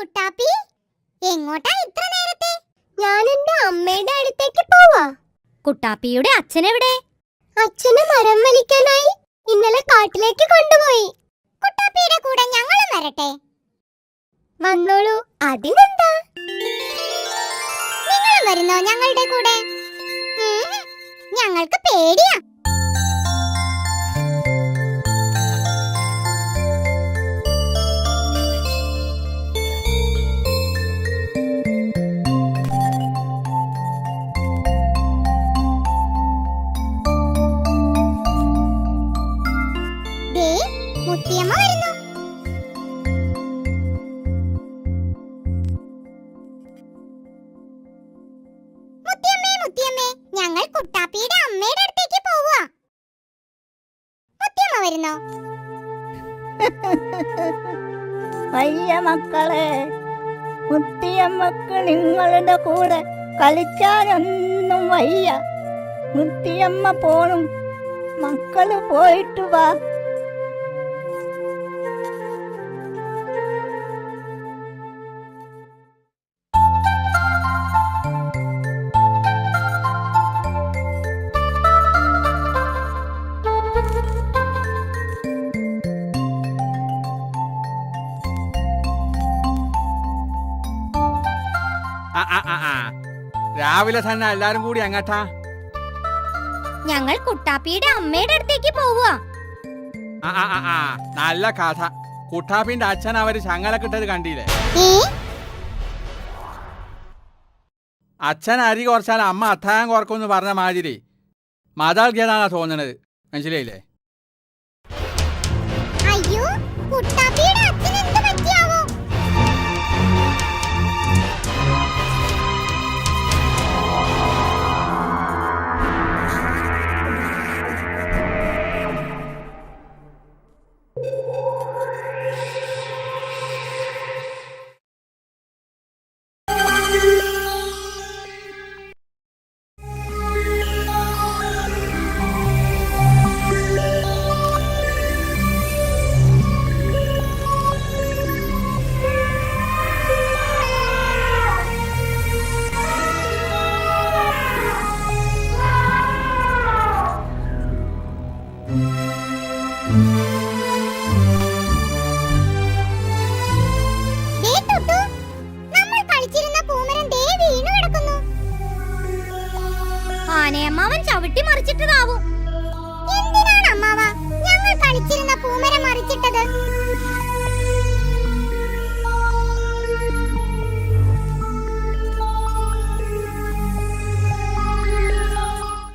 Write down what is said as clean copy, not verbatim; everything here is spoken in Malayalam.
കുട്ടാപ്പി, എങ്ങോട്ടാ ഇത്ര നേരത്തെ? ഞാൻ എന്റെ അമ്മയുടെ അടുത്തേക്ക് പോവാ. കുട്ടാപ്പിയുടെ അച്ഛനെവിടെ? അച്ഛനെ മരം വലിക്കാനായി ഇന്നലെ കാട്ടിലേക്ക് കൊണ്ടുപോയി. കുട്ടാപ്പിയുടെ കൂടെ ഞങ്ങളും വരട്ടെ? വന്നോളൂ, അതിനെന്താ? നിങ്ങളും വരുന്നോ ഞങ്ങളുടെ കൂടെ? ഞങ്ങൾക്ക് പേടിയാ. മുത്തിയമ്മ വരുന്നു. മുത്തിയമ്മേ, മുത്തിയമ്മേ, ഞങ്ങൾ കുട്ടാപ്പിയുടെ അമ്മയുടെ അടുത്തേക്ക് പോവുക. മുത്തിയമ്മ വരുന്നോ? വയ്യ മക്കളെ, മുത്തിയമ്മക്ക് നിങ്ങളുടെ കൂടെ കളിക്കാനൊന്നും വയ്യ. മുത്തിയമ്മ പോണും, മക്കള് പോയിട്ട് വാ. രാവിലെ തന്നെ എല്ലാരും കൂടി അങ്ങട്ടാ? ഞങ്ങൾ കുട്ടാപ്പിയുടെ അമ്മയുടെ അടുത്തേക്ക് പോവുക. നല്ല കഥ. കുട്ടാപ്പിന്റെ അച്ഛൻ അവര് ചങ്ങലക്കിട്ടത് കണ്ടില്ലേ? അച്ഛൻ അരി കുറച്ചാൽ അമ്മ അത്താഴം കുറക്കുമെന്ന് പറഞ്ഞ മാതിരി മതാൾക്കിയതാണാ തോന്നണത്. മനസ്സിലായില്ലേ? അയ്യോ, കുട്ടാപ്പിയുടെ അച്ഛൻ എന്ത് പറ്റിയാവോ? ആനയമ്മാവൻ ചവിട്ടി മറിച്ചിട്ടതാവും. എന്തിനാണ് അമ്മാവ ഞങ്ങൾ കളിച്ചിരുന്ന പൂമരം മറിച്ചിട്ടത്?